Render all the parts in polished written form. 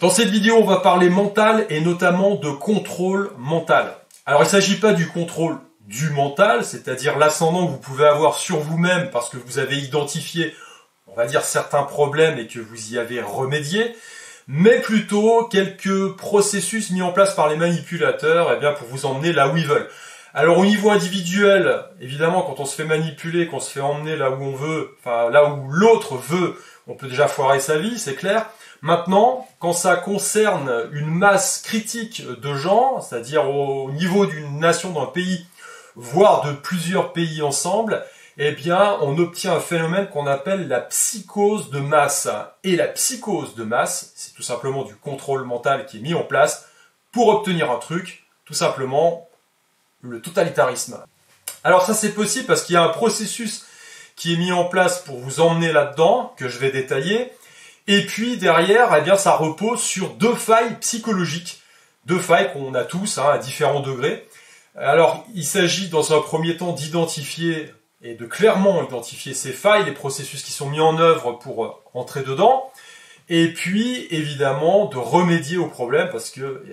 Dans cette vidéo, on va parler mental et notamment de contrôle mental. Alors, il ne s'agit pas du contrôle du mental, c'est-à-dire l'ascendant que vous pouvez avoir sur vous-même parce que vous avez identifié, on va dire, certains problèmes et que vous y avez remédié, mais plutôt quelques processus mis en place par les manipulateurs pour vous emmener là où ils veulent. Alors au niveau individuel, évidemment, quand on se fait manipuler, qu'on se fait emmener là où on veut, enfin là où l'autre veut, on peut déjà foirer sa vie, c'est clair. Maintenant, quand ça concerne une masse critique de gens, c'est-à-dire au niveau d'une nation, d'un pays, voire de plusieurs pays ensemble, on obtient un phénomène qu'on appelle la psychose de masse. Et la psychose de masse, c'est tout simplement du contrôle mental qui est mis en place pour obtenir un truc, tout simplement le totalitarisme. Alors ça c'est possible parce qu'il y a un processus qui est mis en place pour vous emmener là-dedans, que je vais détailler. Et puis derrière, ça repose sur deux failles psychologiques, deux failles qu'on a tous à différents degrés. Alors, il s'agit dans un premier temps d'identifier et de clairement identifier ces failles, les processus qui sont mis en œuvre pour entrer dedans. Et puis, évidemment, de remédier au problème parce que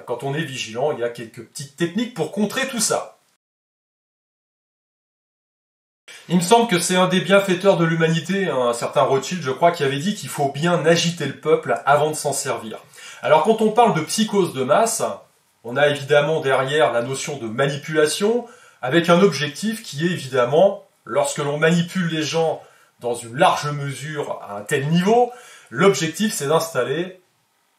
quand on est vigilant, il y a quelques petites techniques pour contrer tout ça. Il me semble que c'est un des bienfaiteurs de l'humanité, un certain Rothschild, je crois, qui avait dit qu'il faut bien agiter le peuple avant de s'en servir. Alors quand on parle de psychose de masse, on a évidemment derrière la notion de manipulation, avec un objectif qui est évidemment, lorsque l'on manipule les gens dans une large mesure à un tel niveau, l'objectif c'est d'installer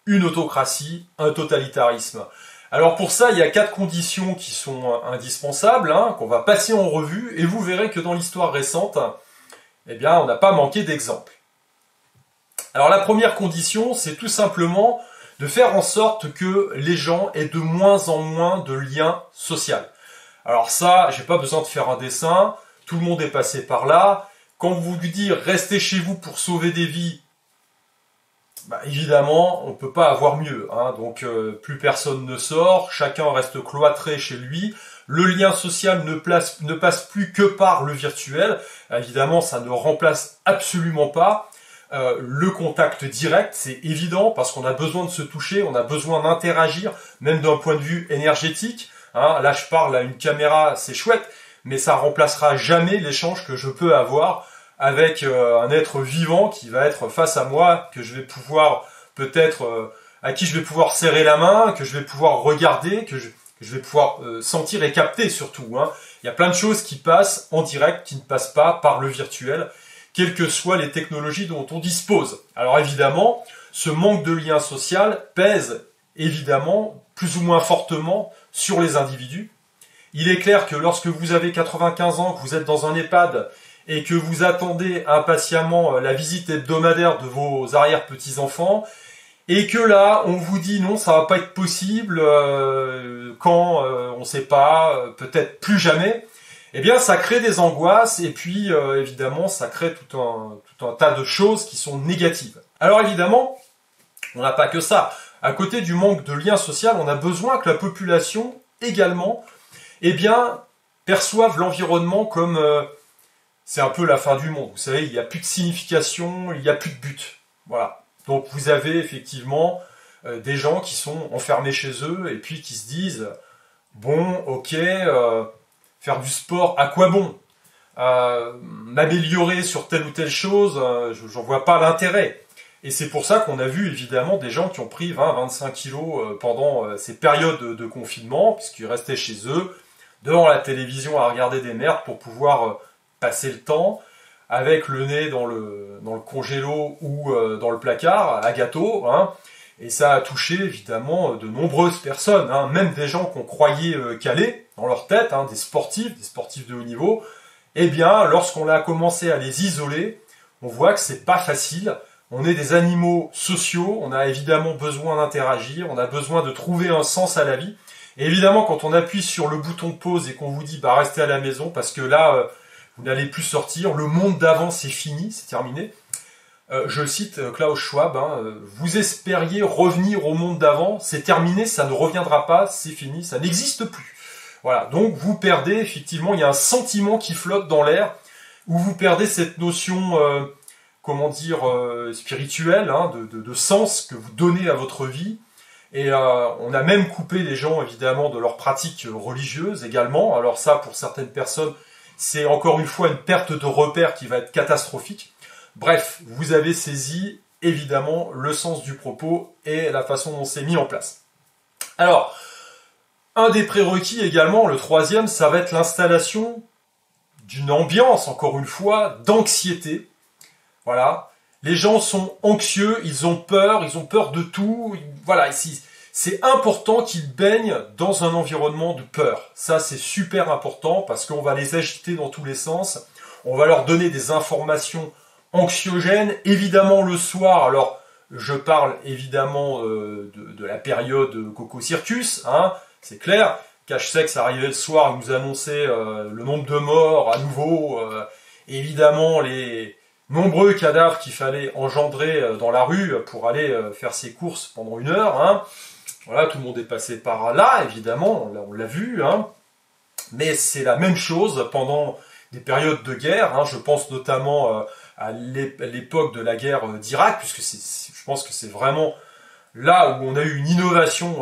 une autocratie, un totalitarisme. Alors pour ça, il y a 4 conditions qui sont indispensables, qu'on va passer en revue, et vous verrez que dans l'histoire récente, on n'a pas manqué d'exemples. Alors la première condition, c'est tout simplement de faire en sorte que les gens aient de moins en moins de liens sociaux. Alors ça, j'ai pas besoin de faire un dessin, tout le monde est passé par là. Quand vous lui dites restez chez vous pour sauver des vies, évidemment, on ne peut pas avoir mieux. Donc plus personne ne sort, chacun reste cloîtré chez lui. Le lien social ne passe plus que par le virtuel. Évidemment, ça ne remplace absolument pas le contact direct, c'est évident, parce qu'on a besoin de se toucher, on a besoin d'interagir, même d'un point de vue énergétique. Là, je parle à une caméra, c'est chouette, mais ça remplacera jamais l'échange que je peux avoir avec un être vivant qui va être face à moi, que je vais pouvoir à qui je vais pouvoir serrer la main, que je vais pouvoir regarder, que je vais pouvoir sentir et capter surtout. Il y a plein de choses qui passent en direct, qui ne passent pas par le virtuel, quelles que soient les technologies dont on dispose. Alors évidemment, ce manque de lien social pèse évidemment plus ou moins fortement sur les individus. Il est clair que lorsque vous avez 95 ans, que vous êtes dans un EHPAD, et que vous attendez impatiemment la visite hebdomadaire de vos arrière-petits-enfants, et que là, on vous dit non, ça va pas être possible, quand on sait pas, peut-être plus jamais, ça crée des angoisses, et puis évidemment, ça crée tout un tas de choses qui sont négatives. Alors évidemment, on n'a pas que ça. À côté du manque de lien social, on a besoin que la population également, perçoive l'environnement comme c'est un peu la fin du monde. Vous savez, il n'y a plus de signification, il n'y a plus de but. Voilà. Donc vous avez effectivement des gens qui sont enfermés chez eux et puis qui se disent bon, ok, faire du sport, à quoi bon? M'améliorer sur telle ou telle chose, j'en vois pas l'intérêt. Et c'est pour ça qu'on a vu évidemment des gens qui ont pris 20-25 kilos pendant ces périodes de confinement, puisqu'ils restaient chez eux, devant la télévision à regarder des merdes pour pouvoir passer le temps, avec le nez dans le congélo ou dans le placard, à gâteau, et ça a touché évidemment de nombreuses personnes, même des gens qu'on croyait calés dans leur tête, des sportifs de haut niveau. Lorsqu'on a commencé à les isoler, on voit que c'est pas facile. On est des animaux sociaux, on a évidemment besoin d'interagir, on a besoin de trouver un sens à la vie. Et évidemment, quand on appuie sur le bouton pause et qu'on vous dit restez à la maison parce que là vous n'allez plus sortir, le monde d'avant c'est fini, c'est terminé. Je cite Klaus Schwab, vous espériez revenir au monde d'avant, c'est terminé, ça ne reviendra pas, c'est fini, ça n'existe plus. Voilà, donc vous perdez effectivement, il y a un sentiment qui flotte dans l'air, où vous perdez cette notion comment dire, spirituel, hein, de sens que vous donnez à votre vie. Et on a même coupé les gens, évidemment, de leurs pratiques religieuses également. Alors ça, pour certaines personnes, c'est encore une fois une perte de repère qui va être catastrophique. Bref, vous avez saisi, évidemment, le sens du propos et la façon dont c'est mis en place. Alors, un des prérequis également, le troisième, ça va être l'installation d'une ambiance, encore une fois, d'anxiété. Voilà. Les gens sont anxieux, ils ont peur de tout. Voilà, c'est important qu'ils baignent dans un environnement de peur. Ça, c'est super important parce qu'on va les agiter dans tous les sens. On va leur donner des informations anxiogènes. Évidemment, le soir, alors, je parle évidemment de la période Coco Circus, hein, c'est clair. Cache-Sexe arrivait le soir, il nous annonçait le nombre de morts à nouveau. Évidemment, les nombreux cadavres qu'il fallait engendrer dans la rue pour aller faire ses courses pendant 1 heure. Hein. Voilà, tout le monde est passé par là, évidemment, on l'a vu. Hein. Mais c'est la même chose pendant des périodes de guerre. Hein. Je pense notamment à l'époque de la guerre d'Irak, puisque je pense que c'est vraiment là où on a eu une innovation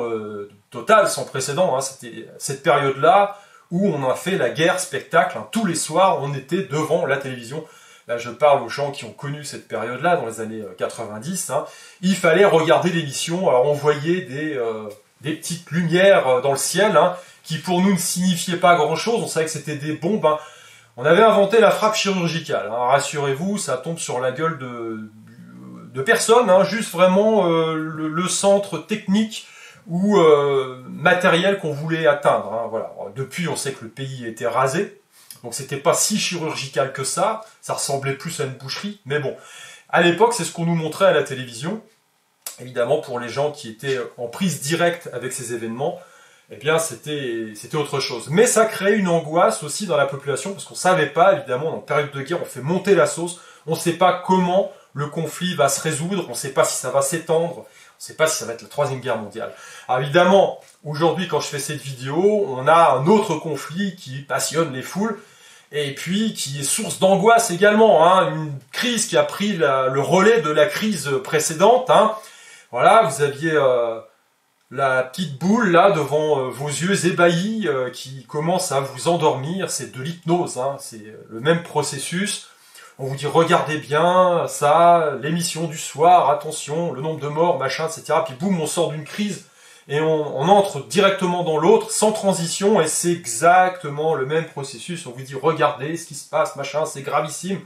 totale, sans précédent. Hein. C'était cette période-là où on a fait la guerre spectacle. Hein. Tous les soirs, on était devant la télévision. Là, je parle aux gens qui ont connu cette période-là, dans les années 90. Hein. Il fallait regarder l'émission. Alors, on voyait des petites lumières dans le ciel, hein, qui pour nous ne signifiaient pas grand-chose. On savait que c'était des bombes. Hein. On avait inventé la frappe chirurgicale. Hein. Rassurez-vous, ça tombe sur la gueule de personne. Hein. Juste vraiment le centre technique ou matériel qu'on voulait atteindre. Hein. Voilà. Depuis, on sait que le pays était rasé. Donc c'était pas si chirurgical que ça ressemblait plus à une boucherie, mais bon. À l'époque, c'est ce qu'on nous montrait à la télévision. Évidemment, pour les gens qui étaient en prise directe avec ces événements, eh bien c'était autre chose. Mais ça créait une angoisse aussi dans la population, parce qu'on savait pas, évidemment, en période de guerre, on fait monter la sauce, on sait pas comment le conflit va se résoudre, on sait pas si ça va s'étendre, on sait pas si ça va être la 3e guerre mondiale. Alors évidemment, aujourd'hui, quand je fais cette vidéo, on a un autre conflit qui passionne les foules, et puis qui est source d'angoisse également, hein, une crise qui a pris le relais de la crise précédente. Hein. Voilà, vous aviez la petite boule là devant vos yeux ébahis qui commence à vous endormir, c'est de l'hypnose, hein, c'est le même processus. On vous dit regardez bien ça, l'émission du soir, attention, le nombre de morts, machin, etc. Puis boum, on sort d'une crise. Et on entre directement dans l'autre, sans transition, et c'est exactement le même processus. On vous dit, regardez ce qui se passe, machin, c'est gravissime.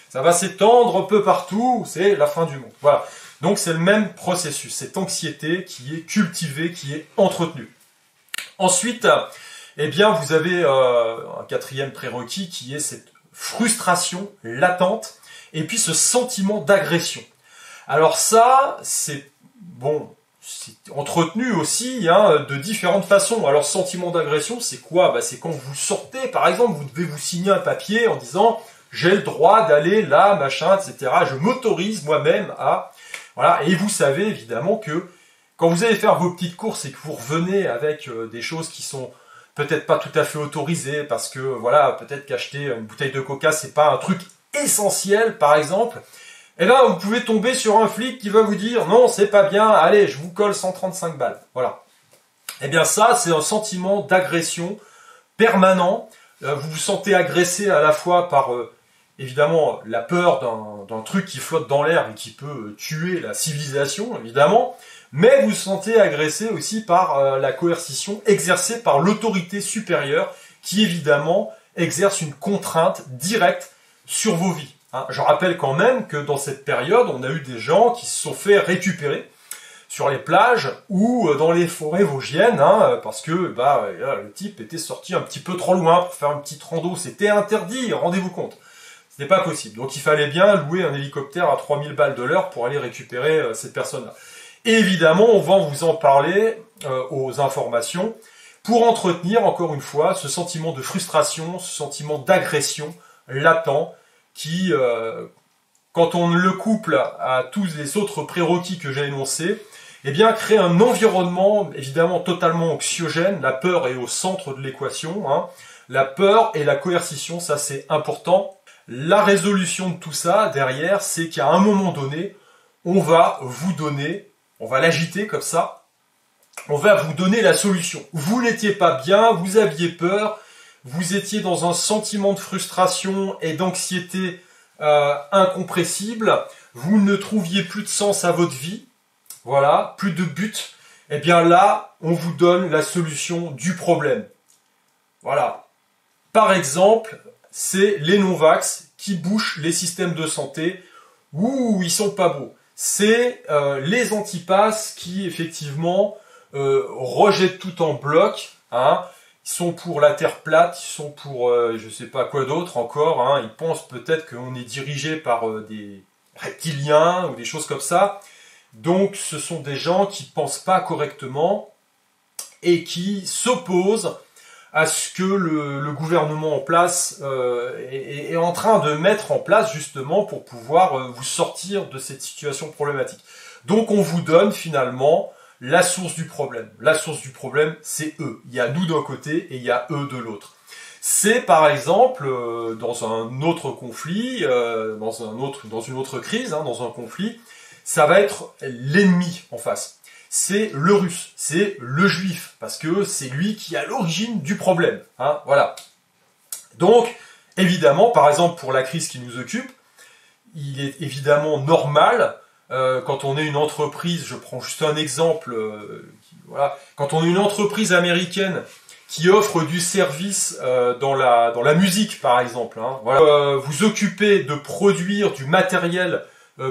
Ça va s'étendre un peu partout, c'est la fin du monde. Voilà. Donc c'est le même processus, cette anxiété qui est cultivée, qui est entretenue. Ensuite, eh bien, vous avez un 4e prérequis qui est cette frustration latente, et puis ce sentiment d'agression. Alors ça, c'est bon. C'est entretenu aussi hein, de différentes façons. Alors, sentiment d'agression, c'est quoi? C'est quand vous sortez, par exemple, vous devez vous signer un papier en disant « j'ai le droit d'aller là, machin, etc. Je m'autorise moi-même à... » Voilà. Et vous savez évidemment que quand vous allez faire vos petites courses et que vous revenez avec des choses qui sont peut-être pas tout à fait autorisées, parce que, voilà, peut-être qu'acheter une bouteille de coca, c'est pas un truc essentiel, par exemple... Et là, vous pouvez tomber sur un flic qui va vous dire « Non, c'est pas bien, allez, je vous colle 135 balles. » Voilà. Eh bien ça, c'est un sentiment d'agression permanent. Vous vous sentez agressé à la fois par, évidemment, la peur d'un truc qui flotte dans l'air et qui peut tuer la civilisation, évidemment. Mais vous vous sentez agressé aussi par la coercition exercée par l'autorité supérieure qui, évidemment, exerce une contrainte directe sur vos vies. Hein, je rappelle quand même que dans cette période, on a eu des gens qui se sont fait récupérer sur les plages ou dans les forêts vosgiennes, hein, parce que le type était sorti un petit peu trop loin pour faire une petite rando. C'était interdit, rendez-vous compte. C'était pas possible. Donc il fallait bien louer un hélicoptère à 3000 balles de l'heure pour aller récupérer cette personne-là. Et évidemment, on va vous en parler aux informations pour entretenir, encore une fois, ce sentiment de frustration, ce sentiment d'agression latent, qui, quand on le couple à tous les autres prérequis que j'ai énoncés, eh bien, crée un environnement évidemment totalement anxiogène. La peur est au centre de l'équation. Hein. La peur et la coercition, ça c'est important. La résolution de tout ça, derrière, c'est qu'à un moment donné, on va vous donner, on va l'agiter comme ça, on va vous donner la solution. Vous n'étiez pas bien, vous aviez peur, vous étiez dans un sentiment de frustration et d'anxiété incompressible, vous ne trouviez plus de sens à votre vie, voilà, plus de but, et bien là, on vous donne la solution du problème. Voilà. Par exemple, c'est les non-vax qui bouchent les systèmes de santé. Ouh, ils sont pas beaux. C'est les antipasses qui, effectivement, rejettent tout en bloc, hein. Ils sont pour la terre plate, ils sont pour je sais pas quoi d'autre encore, hein. Ils pensent peut-être qu'on est dirigé par des reptiliens ou des choses comme ça. Donc ce sont des gens qui pensent pas correctement et qui s'opposent à ce que le gouvernement en place est en train de mettre en place justement pour pouvoir vous sortir de cette situation problématique. Donc on vous donne finalement la source du problème. La source du problème, c'est eux. Il y a nous d'un côté et il y a eux de l'autre. C'est par exemple dans un autre conflit, dans une autre crise, hein, dans un conflit, ça va être l'ennemi en face. C'est le russe, c'est le juif, parce que c'est lui qui est à l'origine du problème. Hein, voilà. Donc, évidemment, par exemple, pour la crise qui nous occupe, il est évidemment normal, quand on est une entreprise, je prends juste un exemple, voilà, quand on est une entreprise américaine qui offre du service dans la musique, par exemple, hein, voilà, vous occupez de produire du matériel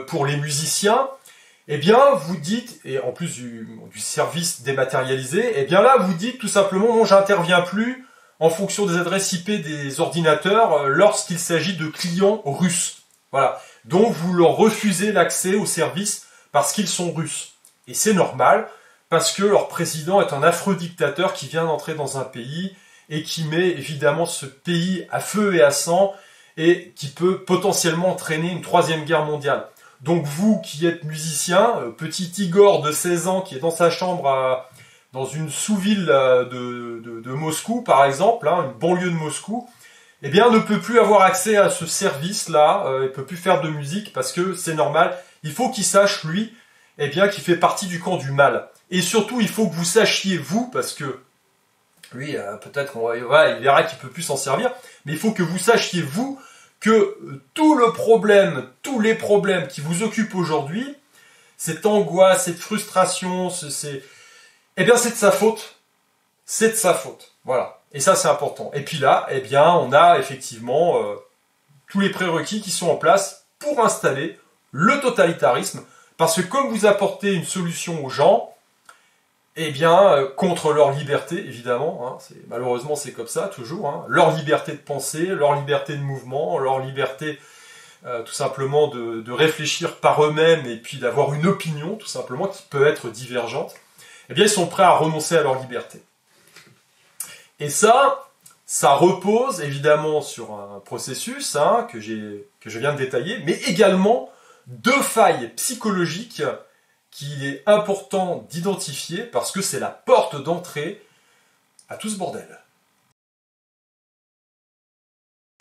pour les musiciens, eh bien, vous dites, et en plus du service dématérialisé, eh bien là, vous dites tout simplement, non, j'interviens plus en fonction des adresses IP des ordinateurs lorsqu'il s'agit de clients russes. Voilà. Donc, vous leur refusez l'accès au service parce qu'ils sont russes. Et c'est normal, parce que leur président est un affreux dictateur qui vient d'entrer dans un pays et qui met évidemment ce pays à feu et à sang et qui peut potentiellement entraîner une troisième guerre mondiale. Donc vous qui êtes musicien, petit Igor de 16 ans qui est dans sa chambre dans une sous-ville de Moscou par exemple, hein, une banlieue de Moscou, eh bien ne peut plus avoir accès à ce service-là, il peut plus faire de musique parce que c'est normal, il faut qu'il sache lui, eh bien qu'il fait partie du camp du mal. Et surtout il faut que vous sachiez vous, parce que lui peut-être il verra qu'il peut plus s'en servir, mais il faut que vous sachiez vous que tout le problème, tous les problèmes qui vous occupent aujourd'hui, cette angoisse, cette frustration, eh bien c'est de sa faute. C'est de sa faute. Voilà. Et ça c'est important. Et puis là, eh bien on a effectivement tous les prérequis qui sont en place pour installer le totalitarisme. Parce que comme vous apportez une solution aux gens, eh bien, contre leur liberté, évidemment, hein, malheureusement c'est comme ça, toujours, hein, leur liberté de penser, leur liberté de mouvement, leur liberté tout simplement de réfléchir par eux-mêmes et puis d'avoir une opinion, tout simplement, qui peut être divergente, eh bien ils sont prêts à renoncer à leur liberté. Et ça repose évidemment sur un processus hein, que je viens de détailler, mais également deux failles psychologiques qu'il est important d'identifier parce que c'est la porte d'entrée à tout ce bordel.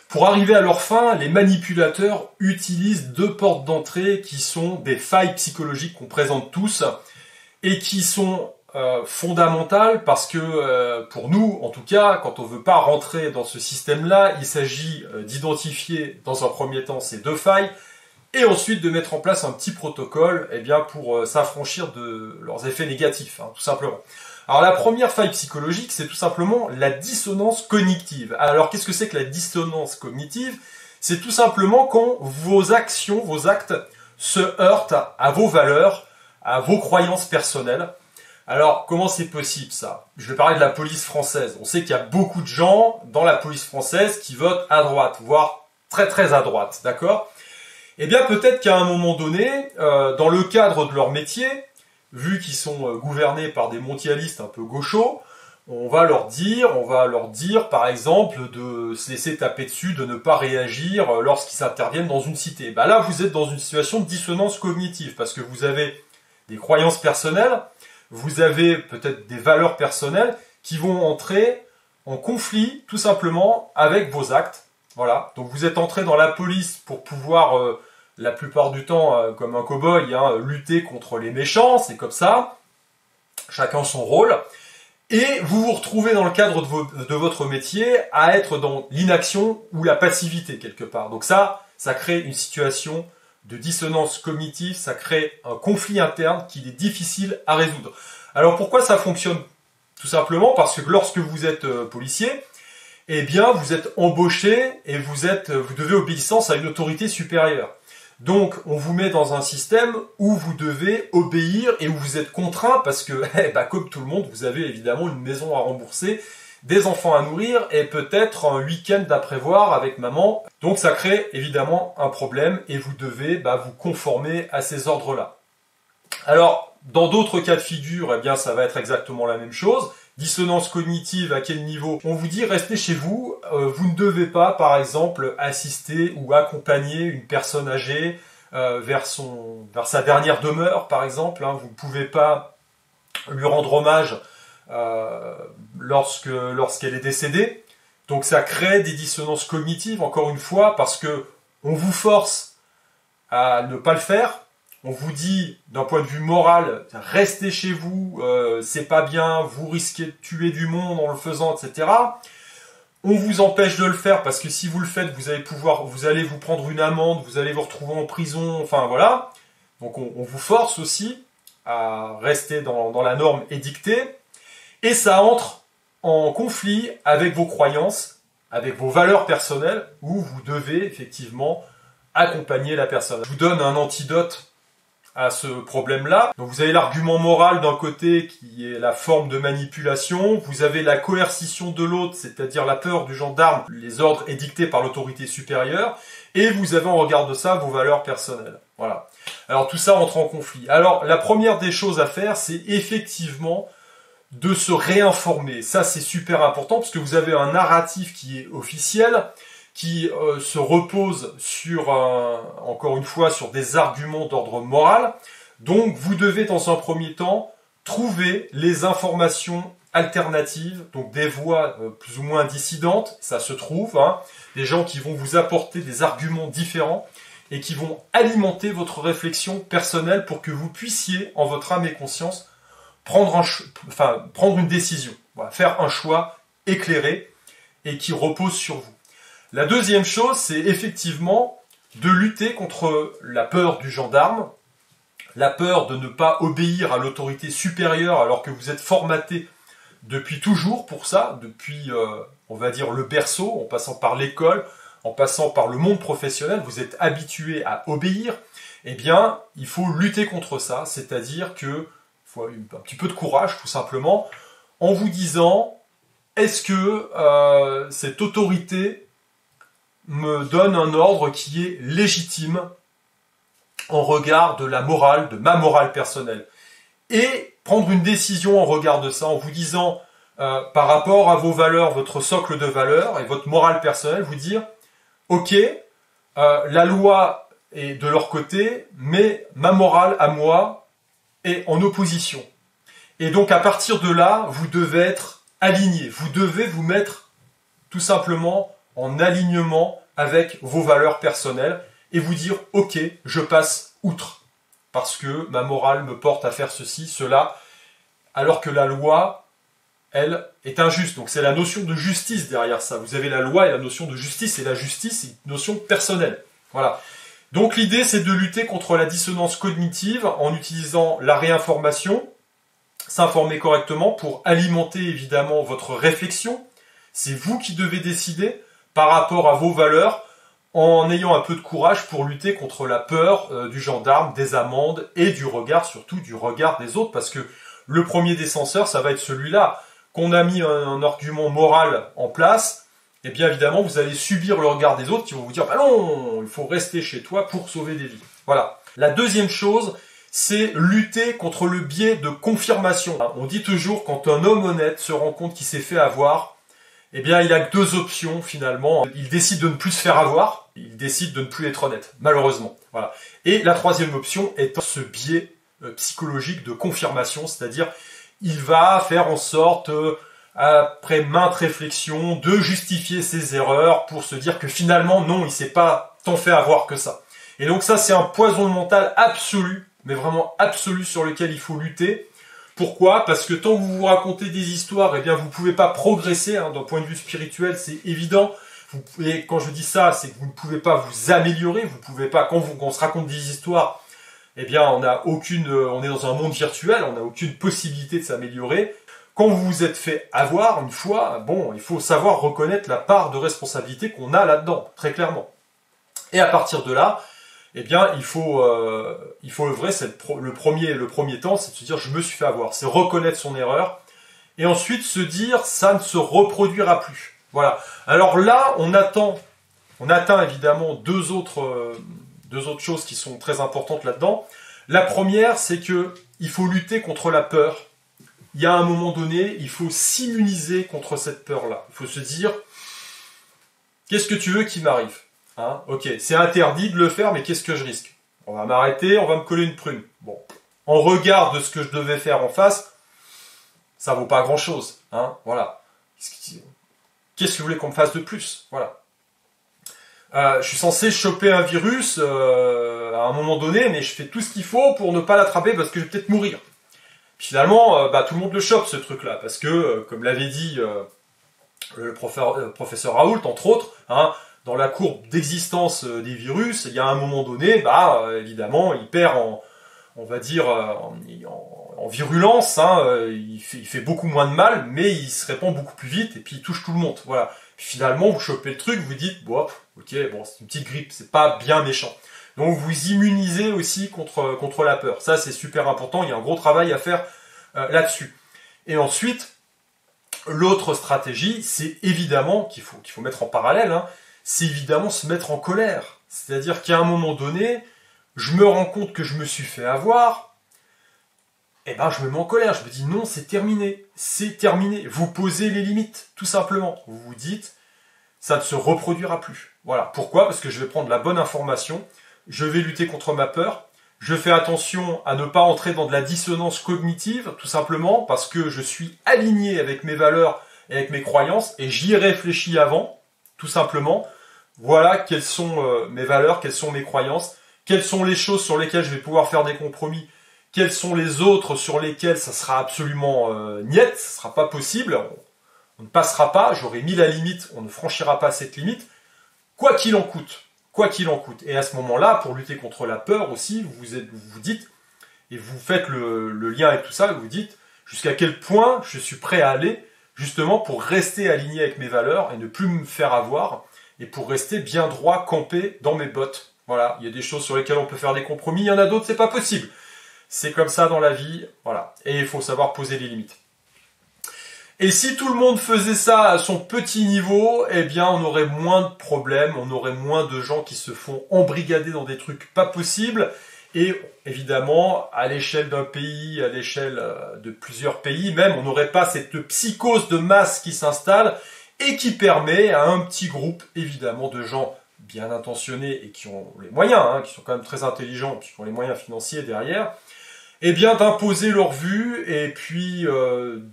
Pour arriver à leur fin, les manipulateurs utilisent deux portes d'entrée qui sont des failles psychologiques qu'on présente tous et qui sont fondamentales parce que pour nous, en tout cas, quand on ne veut pas rentrer dans ce système-là, il s'agit d'identifier dans un premier temps ces deux failles et ensuite de mettre en place un petit protocole eh bien, pour s'affranchir de leurs effets négatifs, hein, tout simplement. Alors la première faille psychologique, c'est tout simplement la dissonance cognitive. Alors qu'est-ce que c'est que la dissonance cognitive? C'est tout simplement quand vos actions, vos actes se heurtent à vos valeurs, à vos croyances personnelles. Alors comment c'est possible ça? Je vais parler de la police française. On sait qu'il y a beaucoup de gens dans la police française qui votent à droite, voire très très à droite, d'accord? Eh bien, peut-être qu'à un moment donné, dans le cadre de leur métier, vu qu'ils sont gouvernés par des mondialistes un peu gauchos, on va leur dire, par exemple, de se laisser taper dessus, de ne pas réagir lorsqu'ils interviennent dans une cité. Bah là, vous êtes dans une situation de dissonance cognitive, parce que vous avez des croyances personnelles, vous avez peut-être des valeurs personnelles qui vont entrer en conflit, tout simplement, avec vos actes, Voilà, donc vous êtes entré dans la police pour pouvoir, la plupart du temps, comme un cow-boy, hein, lutter contre les méchants, c'est comme ça, chacun son rôle. Et vous vous retrouvez dans le cadre de votre métier à être dans l'inaction ou la passivité quelque part. Donc ça crée une situation de dissonance cognitive, ça crée un conflit interne qu'il est difficile à résoudre. Alors pourquoi ça fonctionne? Tout simplement parce que lorsque vous êtes policier, eh bien vous êtes embauché et vous devez obéissance à une autorité supérieure. Donc, on vous met dans un système où vous devez obéir et où vous êtes contraint parce que, comme tout le monde, vous avez évidemment une maison à rembourser, des enfants à nourrir et peut-être un week-end à prévoir avec maman. Donc, ça crée évidemment un problème et vous devez vous conformer à ces ordres-là. Alors, dans d'autres cas de figure, eh bien, ça va être exactement la même chose. Dissonance cognitive, à quel niveau? On vous dit restez chez vous, vous ne devez pas, par exemple, assister ou accompagner une personne âgée vers sa dernière demeure, par exemple. Hein. Vous ne pouvez pas lui rendre hommage lorsqu'elle est décédée. Donc ça crée des dissonances cognitives, encore une fois, parce que on vous force à ne pas le faire. On vous dit, d'un point de vue moral, restez chez vous, c'est pas bien, vous risquez de tuer du monde en le faisant, etc. On vous empêche de le faire parce que si vous le faites, vous allez vous prendre une amende, vous allez vous retrouver en prison, enfin voilà. Donc on vous force aussi à rester dans la norme édictée. Et ça entre en conflit avec vos croyances, avec vos valeurs personnelles, où vous devez effectivement accompagner la personne. Je vous donne un antidote à ce problème-là. Donc vous avez l'argument moral d'un côté qui est la forme de manipulation, vous avez la coercition de l'autre, c'est-à-dire la peur du gendarme, les ordres édictés par l'autorité supérieure, et vous avez en regard de ça vos valeurs personnelles. Voilà. Alors tout ça entre en conflit. Alors la première des choses à faire, c'est effectivement de se réinformer. Ça c'est super important parce que vous avez un narratif qui est officiel, qui se repose encore une fois, sur des arguments d'ordre moral. Donc, vous devez, dans un premier temps, trouver les informations alternatives, donc des voix plus ou moins dissidentes, ça se trouve, hein, des gens qui vont vous apporter des arguments différents et qui vont alimenter votre réflexion personnelle pour que vous puissiez, en votre âme et conscience, prendre une décision, voilà, faire un choix éclairé et qui repose sur vous. La deuxième chose, c'est effectivement de lutter contre la peur du gendarme, la peur de ne pas obéir à l'autorité supérieure alors que vous êtes formaté depuis toujours pour ça, depuis, on va dire, le berceau, en passant par l'école, en passant par le monde professionnel, vous êtes habitué à obéir. Eh bien, il faut lutter contre ça, c'est-à-dire qu'il faut un petit peu de courage, tout simplement, en vous disant, est-ce que cette autorité me donne un ordre qui est légitime en regard de la morale, de ma morale personnelle. Et prendre une décision en regard de ça, en vous disant, par rapport à vos valeurs, votre socle de valeurs et votre morale personnelle, vous dire, ok, la loi est de leur côté, mais ma morale à moi est en opposition. Et donc à partir de là, vous devez être aligné, vous devez vous mettre tout simplement en alignement avec vos valeurs personnelles et vous dire « Ok, je passe outre parce que ma morale me porte à faire ceci, cela », alors que la loi, elle, est injuste. Donc c'est la notion de justice derrière ça. Vous avez la loi et la notion de justice, et la justice, c'est une notion personnelle. Voilà. Donc l'idée, c'est de lutter contre la dissonance cognitive en utilisant la réinformation, s'informer correctement pour alimenter évidemment votre réflexion. C'est vous qui devez décider par rapport à vos valeurs, en ayant un peu de courage pour lutter contre la peur du gendarme, des amendes et du regard, surtout du regard des autres, parce que le premier des censeurs, ça va être celui-là. Qu'on a mis un argument moral en place, et bien évidemment, vous allez subir le regard des autres qui vont vous dire « Bah non, il faut rester chez toi pour sauver des vies. » Voilà. La deuxième chose, c'est lutter contre le biais de confirmation. On dit toujours, quand un homme honnête se rend compte qu'il s'est fait avoir, eh bien, il a que deux options, finalement. Il décide de ne plus se faire avoir, il décide de ne plus être honnête, malheureusement. Voilà. Et la troisième option est ce biais psychologique de confirmation, c'est-à-dire, il va faire en sorte après maintes réflexions, de justifier ses erreurs pour se dire que finalement, non, il s'est pas tant fait avoir que ça. Et donc ça, c'est un poison mental absolu, mais vraiment absolu, sur lequel il faut lutter. Pourquoi? Parce que tant que vous vous racontez des histoires, eh bien, vous pouvez pas progresser, hein, d'un point de vue spirituel, c'est évident. Et quand je dis ça, c'est que vous ne pouvez pas vous améliorer, vous pouvez pas, quand on se raconte des histoires, eh bien, on est dans un monde virtuel, on n'a aucune possibilité de s'améliorer. Quand vous vous êtes fait avoir une fois, bon, il faut savoir reconnaître la part de responsabilité qu'on a là-dedans, très clairement. Et à partir de là, eh bien, il faut œuvrer, le premier temps, c'est de se dire, je me suis fait avoir. C'est reconnaître son erreur. Et ensuite, se dire, ça ne se reproduira plus. Voilà. Alors là, on atteint évidemment deux autres choses qui sont très importantes là-dedans. La première, c'est que il faut lutter contre la peur. Il y a un moment donné, il faut s'immuniser contre cette peur-là. Il faut se dire, qu'est-ce que tu veux qu'il m'arrive? Hein, ok, c'est interdit de le faire, mais qu'est-ce que je risque? On va m'arrêter, on va me coller une prune. Bon, en regard de ce que je devais faire en face, ça vaut pas grand-chose. Hein, voilà. Qu'est-ce que vous voulez qu'on me fasse de plus? Voilà. Je suis censé choper un virus à un moment donné, mais je fais tout ce qu'il faut pour ne pas l'attraper parce que je vais peut-être mourir. Finalement, tout le monde le chope, ce truc-là, parce que, comme l'avait dit le professeur Raoult, entre autres, hein, dans la courbe d'existence des virus, il y a un moment donné, évidemment, il perd on va dire, en virulence, hein, il fait beaucoup moins de mal, mais il se répand beaucoup plus vite, et puis il touche tout le monde. Voilà. Finalement, vous chopez le truc, vous dites, bon, ok, bon, c'est une petite grippe, c'est pas bien méchant. Donc vous immunisez aussi contre la peur. Ça, c'est super important, il y a un gros travail à faire là-dessus. Et ensuite, l'autre stratégie, c'est évidemment, qu'il faut mettre en parallèle, hein, c'est évidemment se mettre en colère. C'est-à-dire qu'à un moment donné, je me rends compte que je me suis fait avoir, et je me mets en colère, je me dis non, c'est terminé. Vous posez les limites, tout simplement. Vous vous dites, ça ne se reproduira plus. Voilà. Pourquoi? Parce que je vais prendre la bonne information, je vais lutter contre ma peur, je fais attention à ne pas entrer dans de la dissonance cognitive, tout simplement, parce que je suis aligné avec mes valeurs et avec mes croyances, et j'y ai réfléchi avant, tout simplement. Voilà quelles sont mes valeurs, quelles sont mes croyances, quelles sont les choses sur lesquelles je vais pouvoir faire des compromis, quelles sont les autres sur lesquelles ça sera absolument niet, ça sera pas possible, on ne passera pas, j'aurai mis la limite, on ne franchira pas cette limite, quoi qu'il en coûte. Quoi qu'il en coûte. Et à ce moment-là, pour lutter contre la peur aussi, vous vous dites, et vous faites le lien avec tout ça, vous dites jusqu'à quel point je suis prêt à aller, justement pour rester aligné avec mes valeurs et ne plus me faire avoir, et pour rester bien droit, campé dans mes bottes. Voilà, il y a des choses sur lesquelles on peut faire des compromis, il y en a d'autres, c'est pas possible. C'est comme ça dans la vie, voilà. Et il faut savoir poser les limites. Et si tout le monde faisait ça à son petit niveau, eh bien on aurait moins de problèmes, on aurait moins de gens qui se font embrigader dans des trucs pas possibles. Et évidemment, à l'échelle d'un pays, à l'échelle de plusieurs pays même, on n'aurait pas cette psychose de masse qui s'installe et qui permet à un petit groupe, évidemment, de gens bien intentionnés et qui ont les moyens, hein, qui sont quand même très intelligents, qui ont les moyens financiers derrière, eh bien d'imposer leur vue et puis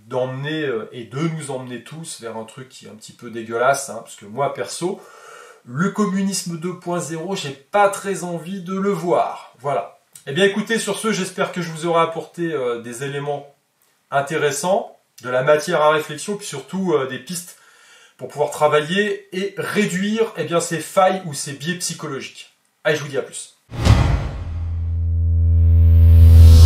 d'emmener et de nous emmener tous vers un truc qui est un petit peu dégueulasse, hein, parce que moi perso, le communisme 2.0, j'ai pas très envie de le voir. Voilà. Eh bien écoutez, sur ce, j'espère que je vous aurai apporté des éléments intéressants, de la matière à réflexion, puis surtout des pistes pour pouvoir travailler et réduire ces failles ou ces biais psychologiques. Allez, je vous dis à plus.